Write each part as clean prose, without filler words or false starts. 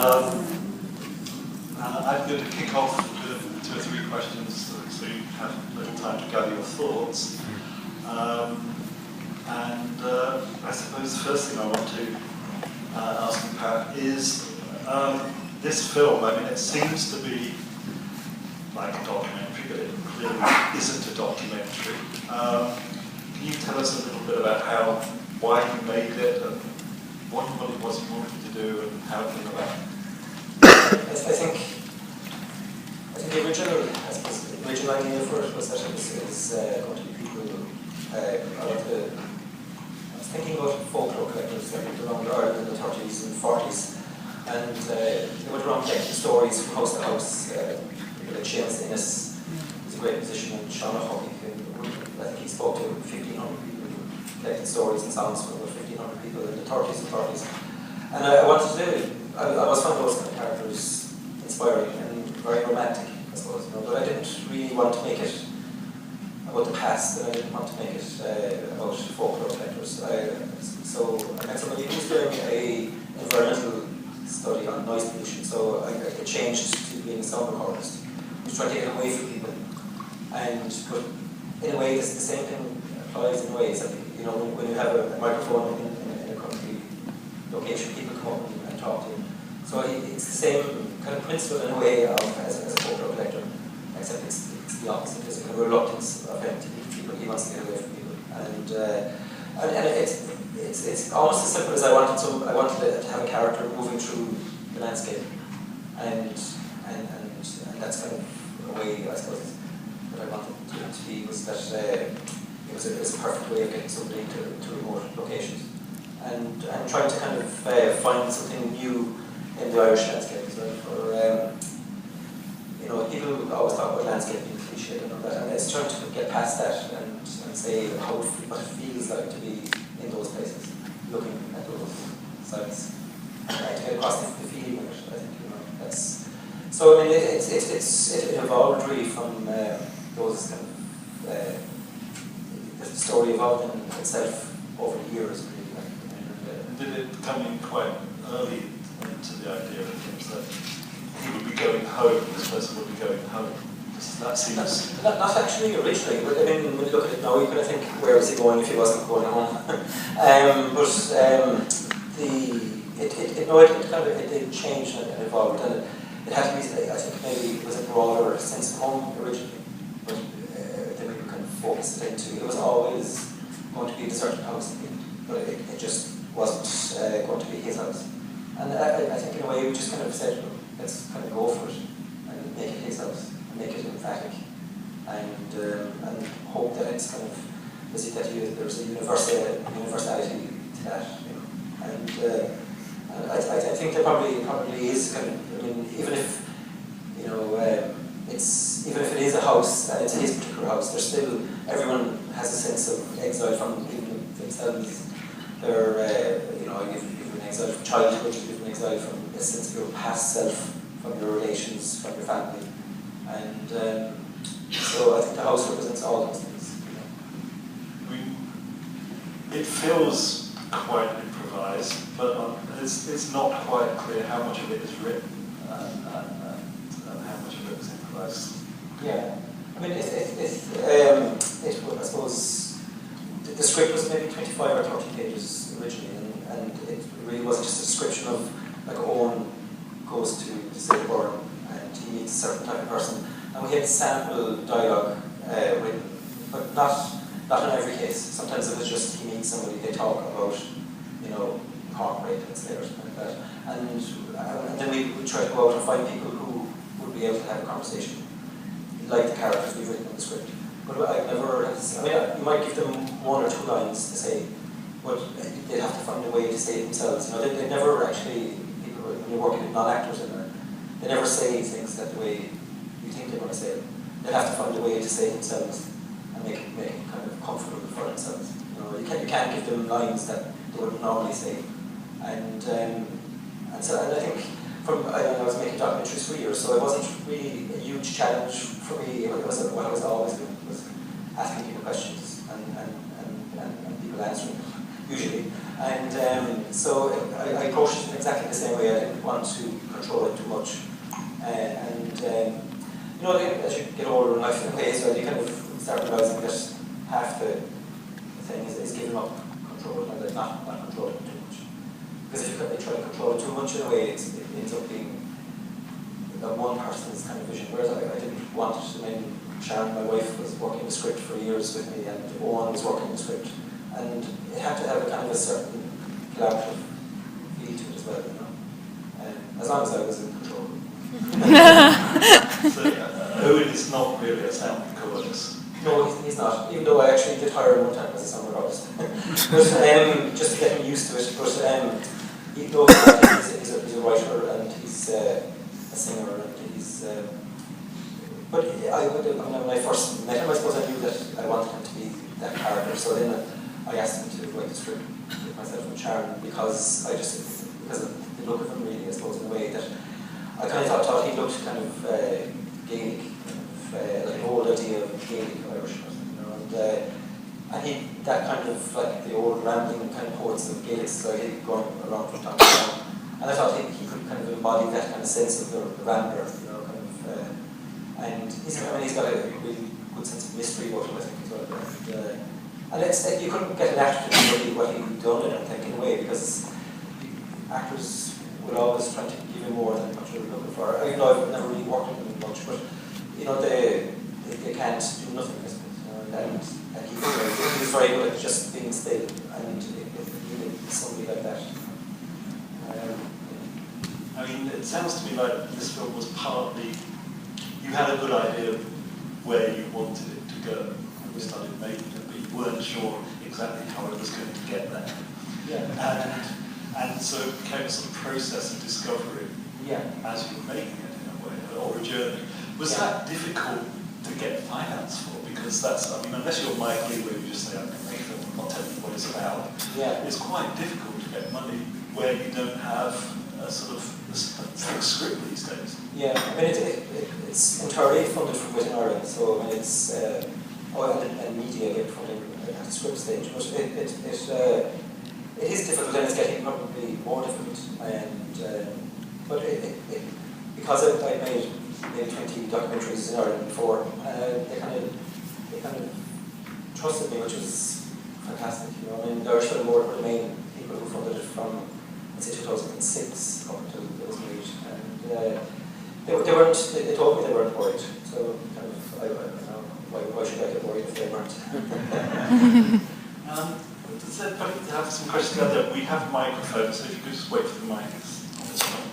I'm going to kick off with 2 or 3 questions so you have a little time to gather your thoughts. I suppose the first thing I want to ask you, Pat, is this film, I mean, it seems to be like a documentary, but it clearly isn't a documentary. Can you tell us a little bit about why you made it, and what it was you wanted to do, and how it came about? I think the original idea for it was that it was going to be people. I was thinking about folklore collectors that lived around Ireland in the 30s and 40s, and they went around collecting stories from house to house. People like Seamus Innes, who's a great musician, and Sean O'Huckey, I think he spoke to 1,500 people who collected stories and songs from about 1,500 people in the 30s and 40s. And I wanted to I always found those kind of characters inspiring and very romantic, I suppose. But I didn't really want to make it about the past, and I didn't want to make it about folklore collectors. So I met somebody who was doing an environmental study on noise pollution, so I changed to being a sound recordist. I was trying to get away from people, but in a way, the same thing applies in ways that, when you have a microphone in a country location, people come up and talk to you. So it's the same kind of principle in a way as a folklore collector, except it's the opposite. There's a kind of reluctance of him to meet people. He wants to get away from people, and it's almost as simple as I wanted to have a character moving through the landscape, and that's kind of a way, I suppose, that I wanted to be, was that it was a perfect way of getting somebody to remote locations, and trying to kind of find something new in the Irish landscape as well. People always talk about landscape being cliche and all that, and it's trying to get past that and say what it feels like to be in those places, looking at those sites, and to get across the feeling of it. I think that's so. I mean, it evolved really from those kind of the story evolved in itself over the years. Really, did it come in quite early into the idea of things that he would be going home, this person would be going home? That seems... Not actually originally, but I mean, when you look at it now, you kind of think, where was he going if he wasn't going home? It did change and evolved, and it had to be, I think maybe it was a broader sense of home originally, but then we kind of focused it into, it was always going to be a certain house, but it just wasn't going to be his house. And I think in a way we just kind of said, let's kind of go for it and make it his house, and make it emphatic, and hope that it's kind of, there's a universality to that, And I think there probably is kind of, I mean, even if it is a house and it's his particular house, there's still, everyone has a sense of exile from even themselves. They're you've been exiled from childhood, you've been exiled from a sense of your past self, from your relations, from your family, and so I think the house represents all those things. I mean, it feels quite improvised, but it's not quite clear how much of it is written and how much of it is improvised. Yeah, I mean, I suppose the script was maybe 25 or 30 pages originally, and it really was just a description of, like, Owen goes to Silverburn and he meets a certain type of person, and we had sample dialogue written, but not in every case. Sometimes it was just he meets somebody, they talk about, corn bread and slayer, something like that, and then we would try to go out and find people who would be able to have a conversation like the characters we've written in the script. But I've never, you might give them 1 or 2 lines to say, but they'd have to find a way to say it themselves. They never actually, people, when you're working with non-actors in there, they never say things that the way you think they're going to say it. They'd have to find a way to say it themselves and make it kind of comfortable for themselves. You can't give them lines that they wouldn't normally say. And I think I was making documentaries for years, so it wasn't really a huge challenge for me. What I was always doing was asking people questions and people answering them, usually. And so I approached it in exactly the same way. I didn't want to control it too much. You know, as you get older in life in a way, so you kind of start realising that half the thing is giving up control and not controlling it too much. Because if you try to control it too much in a way, it ends up being that one person's kind of vision. Whereas I didn't want it. I mean, Sharon, my wife, was working the script for years with me, and Owen was working the script. And it had to have a kind of a certain collaborative feel to it as well, you know. As long as I was in control. So Owen is not really a sound recordist. No, he's not. Even though I actually did hire him one time as a sound recordist. But just to get him used to it. But he's a writer and he's a singer and he's. But when I first met him, I suppose I knew that I wanted him to be that character. So then I asked him to write the script with myself and Sharon because of the look of him, really, I suppose, in a way that I kind of thought he looked kind of Gaelic, like an old idea of Gaelic Irish, you know, and he that kind of like the old rambling kind of poets of Gaelic society going around from town to town, and I thought he could kind of embody that kind of sense of the rambler, you know, kind of, and he's got a really good sense of mystery about him, I think, as well. And it's like you couldn't get an actor to do what he'd done, I don't think, in a way, because actors will always try to give you more than what you're looking for. Even though I've never really worked with them much, but you know they can't do nothing, I suppose. You know, and he was very good at just being still, and it needed somebody like that. I mean, it sounds to me like this film was partly you had a good idea of where you wanted it to go when you started making it, but you weren't sure exactly how it was going to get there. Yeah. And so it became a sort of process of discovery as you were making it in a way, or a journey. Was that difficult to get finance for? Because that's, I mean, unless you're Mike Lee, where you just say, I'm going to make a film and not tell you what it's about, it's quite difficult to get money where you don't have a sort of a script these days. Yeah, I mean, it's entirely funded from within Ireland, so I mean, it's, and media get funding at the script stage, but it is difficult, and it's getting probably more difficult. But because I made maybe 20 documentaries in Ireland before, they kind of trusted me, which was fantastic. You know, I mean, the Irish Film Board were the main people who funded it from, let's say, 2006 up until it was made, and they told me they weren't worried. So kind of, I don't know, why should I get worried if they weren't? So probably to have some questions together. We have microphones, so if you could just wait for the mics on this one.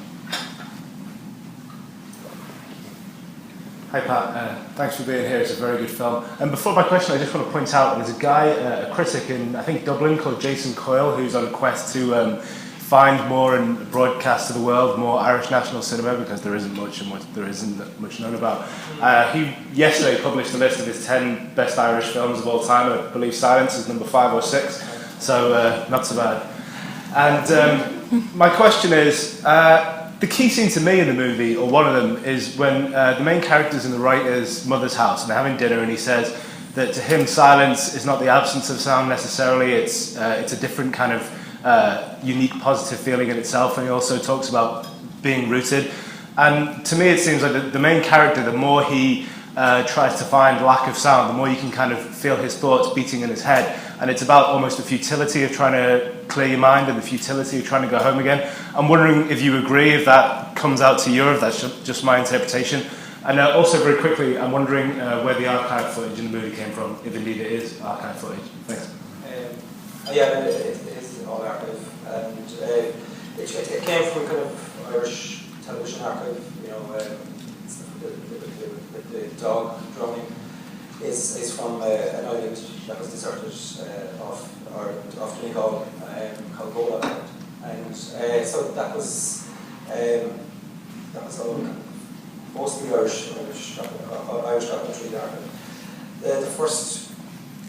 Hi Pat, thanks for being here. It's a very good film. And before my question, I just want to point out there's a guy, a critic in I think Dublin called Jason Coyle, who's on a quest to find more and broadcast to the world more Irish national cinema, because there isn't much and there isn't much known about. He yesterday published a list of his 10 best Irish films of all time. I believe Silence is number 5 or 6. So, not so bad. And my question is, the key scene to me in the movie, or one of them, is when the main character's in the writer's mother's house and they're having dinner, and he says that to him silence is not the absence of sound necessarily, it's a different kind of unique positive feeling in itself, and he also talks about being rooted. And to me it seems like the main character, the more he tries to find lack of sound, the more you can kind of feel his thoughts beating in his head. And it's about almost the futility of trying to clear your mind and the futility of trying to go home again. I'm wondering if you agree, if that comes out to you, or if that's just my interpretation. And also very quickly, I'm wondering where the archive footage in the movie came from, if indeed it is archive footage. Thanks. Yeah, it is all archive. And it came from kind of Irish television archive, you know, the dog drumming is from an island that was deserted off Donegal called Gola Island, and so that was all mostly Irish documentary archive. The first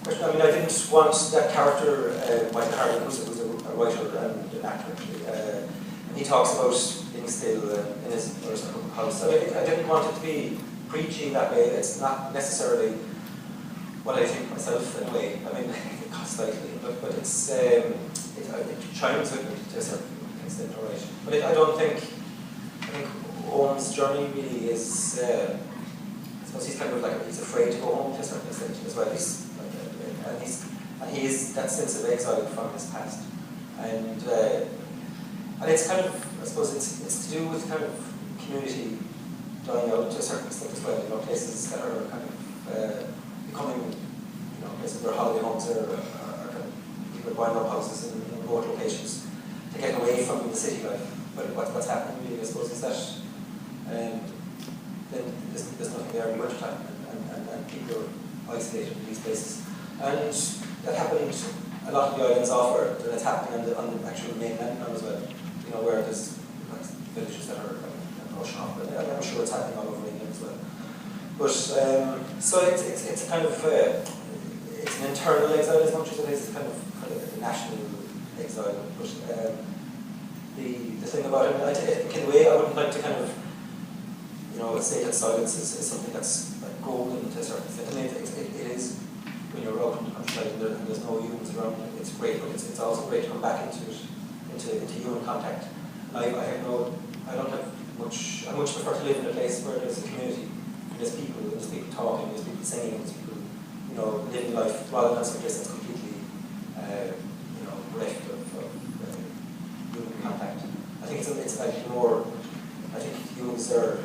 question, I mean, I didn't want that character, Michael Harlan, who's a writer and an actor actually, and he talks about being still in his house. I didn't want it to be preachy that way. It's not necessarily what I think myself in a way. I mean, slightly, but it's it chimes with me to a certain extent, all right. But I think Owen's journey really is, I suppose he's kind of like, he's afraid to go home to a certain extent as well. And he's that sense of exile from his past. And it's kind of, I suppose it's to do with kind of community dying out to a certain extent as well. You know, places that are kind of becoming, you know, places where holiday homes are kind of people buying up houses in remote locations to get away from the city life. But what's happening really, I suppose, is that then there's nothing there in the wintertime, and people are isolated in these places. And that happened, a lot of the islands offer that it's happening on the actual mainland now as well. You know, where there's like, villages that are rushing off, and I'm sure it's happening all over England as well. But so it's kind of it's an internal exile as much as it is kind of a national exile. But the thing about it, I think in a way I wouldn't like to kind of, you know, say that silence is something that's like golden to a certain extent. I mean, it is when you're out in the countryside and there's no humans around. It's great, but it's also great to come back into it, into human contact. I don't have much. I much prefer to live in a place where there's a community, there's people talking, there's people singing, there's people, you know, living life, rather than some place that's completely, you know, bereft of human contact. I think it's like more. I think humans are,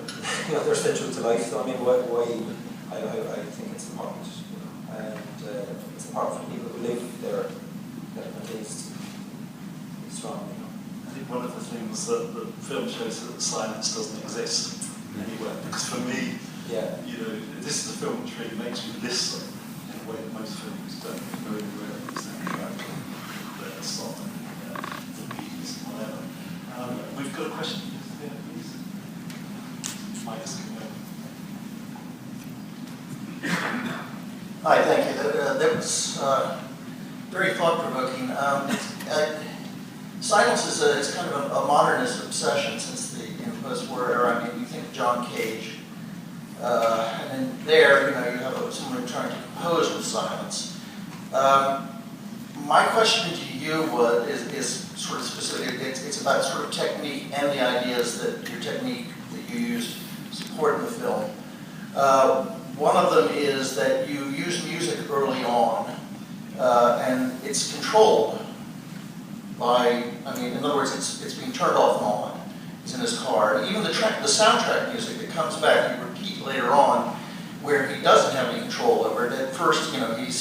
you know, they're central to life. So I mean, why I think it's important, you know, and it's important for people who live there that it continues to be strong. You know. I think one of the things that the film shows is that silence doesn't exist anywhere. Because for me, yeah, you know, this is a film which really makes me listen in a way that most films don't. Very rarely is that track, the song, the beats, whatever. We've got a question. Hi, thank you. That was very thought-provoking. Silence is kind of a modernist obsession since the post-war era. I mean, you think of John Cage, and then there, you know, you have someone trying to compose with silence. My question to you is sort of specific. It's about sort of technique and the ideas that your technique that you use support in the film. One of them is that you use music early on, and it's controlled by, I mean, in other words, it's being turned off and on. He's in his car. And even the soundtrack music that comes back, you repeat later on, where he doesn't have any control over it. At first, you know, he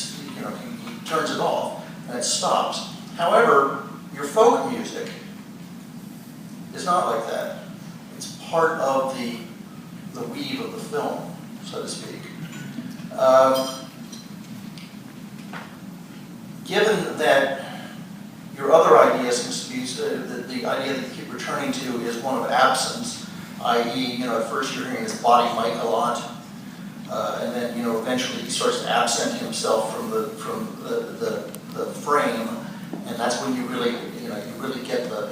turns it off and it stops. However, your folk music is not like that. It's part of the weave of the film, so to speak. Given that your other idea seems to be the idea that you keep returning to is one of absence, i.e., you know, at first you're hearing his body mic a lot, and then, you know, eventually he starts to absent himself from the frame, and that's when you really get the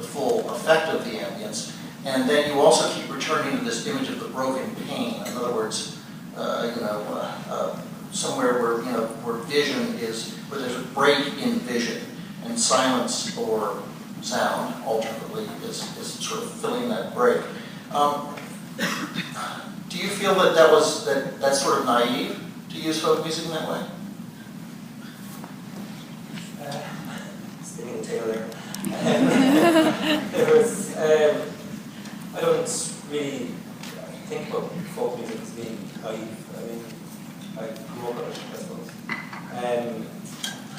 full effect of the ambience. And then you also keep returning to this image of the broken pane. In other words, somewhere where, you know, where vision is, where there's a break in vision, and silence or sound, alternately, is sort of filling that break. Do you feel that that's sort of naive to use folk music in that way? Spinning the tail there. There was, I don't really think about folk music as being naive. I mean, I grew up with it, I suppose.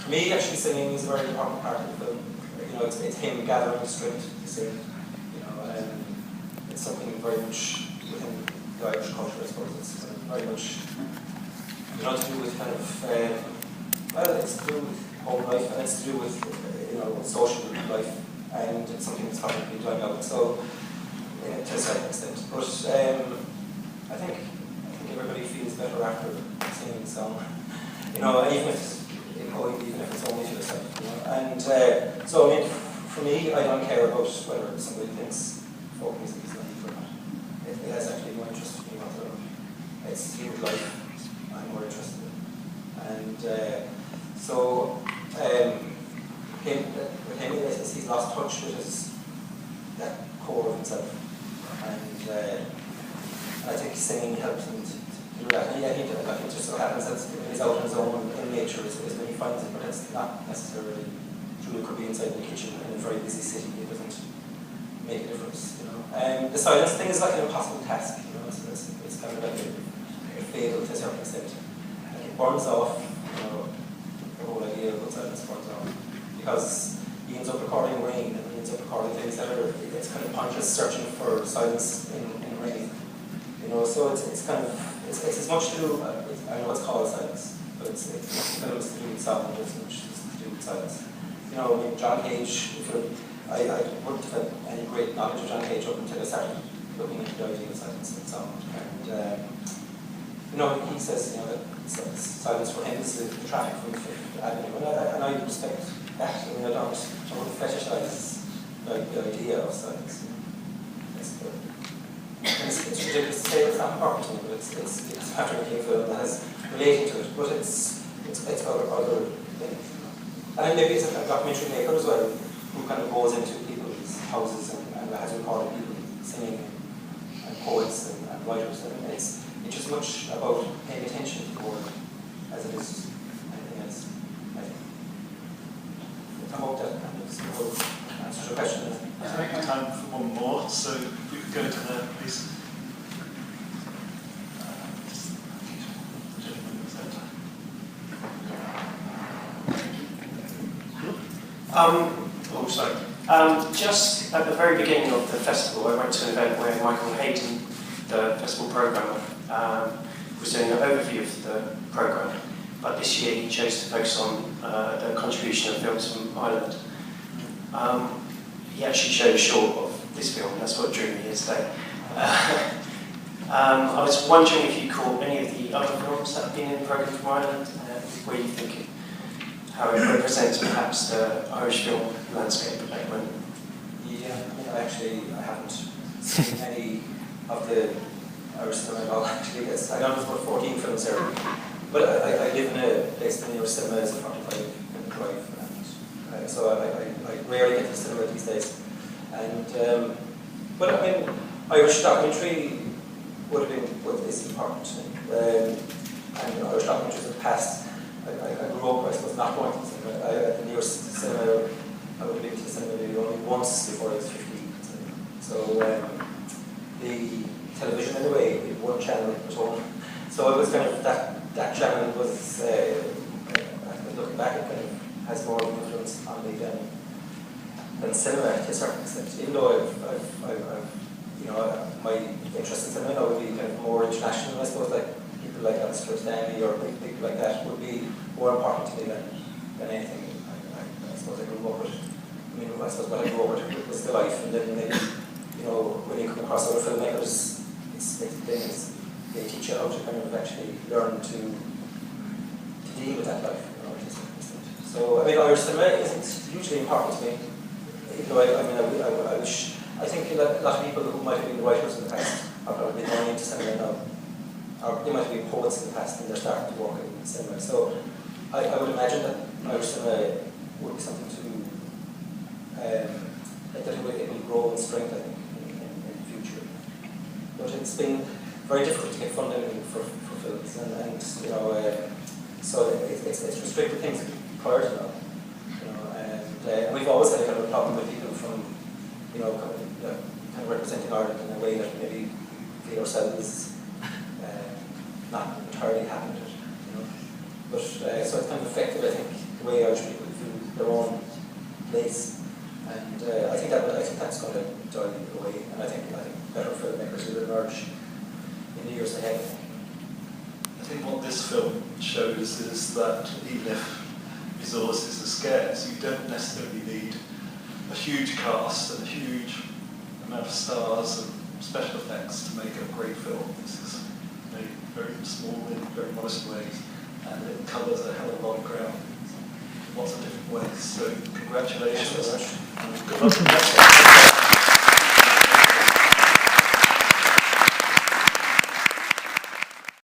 For me, actually, singing is a very important part of the film. You know, it's him gathering strength to sing. You know, it's something very much within the Irish culture, I suppose. It's very much, you know, to do with kind of, well, it's to do with home life, and it's to do with, you know, social life, and it's something that's probably dying out. So, to a certain extent. But I think everybody feels better after singing the song. You know, even if it's only to yourself, you know. And so, I mean, for me, I don't care about whether somebody thinks folk music is naive or not. It has actually more interest to me whether it's to do with life I'm more interested in. And so, with him, he's lost touch with that core of himself. And I think singing helps him to do that. And yeah, it just so happens that when he's out on his own in nature is when he finds it, but it's not necessarily true. It could be inside the kitchen in a very busy city. It doesn't make a difference, you know. The silence thing is like an impossible task, you know. It's kind of like a fable to a certain extent. And it burns off, you know, the whole idea of what silence burns off. Because he ends up recording rain, and he ends up recording things that are, it's kind of pointless searching for silence in rain. You know, so it's kind of, it's as much to do, I know it's called silence, but it's kind of to do with sound, it's much to do with silence. You know, I mean, John Cage, I wouldn't have had any great knowledge of John Cage up until I started looking into the idea of silence and sound. And, you know, he says, you know, that silence for him is the traffic from the Fifth Avenue, and I respect that. I mean, I wouldn't fetishize like the idea of silence. It's ridiculous to say it's not important to me, but it's Patrick King film that has relating to it, but it's other things. And maybe it's a documentary maker as well, who kind of goes into people's houses and has recorded people singing and poets and writers. And it's just as much about paying attention to the word as it is anything else, I think. I hope that kind of answers your question. I think we have time for one more, so if we could go to there, please. Oh, sorry. Just at the very beginning of the festival, I went to an event where Michael Hayden, the festival programmer, was doing an overview of the programme. But this year he chose to focus on the contribution of films from Ireland. He actually showed a short of this film, and that's what drew me here today. I was wondering if you caught any of the other films that have been in the programme from Ireland, where you think how it represents perhaps the Irish film landscape at the moment. Yeah, I haven't seen any of the Irish cinema at all, actually. I know there's about 14 films there, but I live in a place that near cinema is a 45-minute drive, and so I rarely get to the cinema these days. And but I mean, Irish documentary is important to me. And Irish documentaries in the past, I grew up, I suppose, not going to the cinema. At the nearest cinema, I would have been to the cinema maybe only once before I was 15. So the television, anyway, we had one channel at home. So it was kind of, that channel was, looking back, it kind of has more of an influence on me than cinema to a certain extent. Even though my interest in cinema now would be kind of more international, I suppose, like people like Alistair Stanley or people like that would be more important to me than anything. I suppose I grew up with. I suppose what I grew up with was the life, and then maybe, when you come across other filmmakers, they teach you how to kind of actually learn to deal with that life. So Irish cinema isn't hugely important to me. I think a lot of people who might have been writers in the past are probably going into cinema now. Or they might have been poets in the past and they're starting to work in cinema. So I would imagine that Irish cinema would be something that it will grow in strength, I think, in the future. But it's been very difficult to get funding for films, and so it's restricted things prior to now. And we've always had a kind of a problem with people from, kind of representing Ireland in a way that maybe we ourselves not entirely happy with it, But so it's kind of affected, I think, the way Irish people view their own place. And I think that's going to die away, and I think better filmmakers will emerge in the years ahead. I think what this film shows is that even if resources are scarce, you don't necessarily need a huge cast and a huge amount of stars and special effects to make a great film. This is made very small in very modest ways, and it covers a hell of a lot of ground in lots of different ways. So congratulations. Thank you very much. And good luck.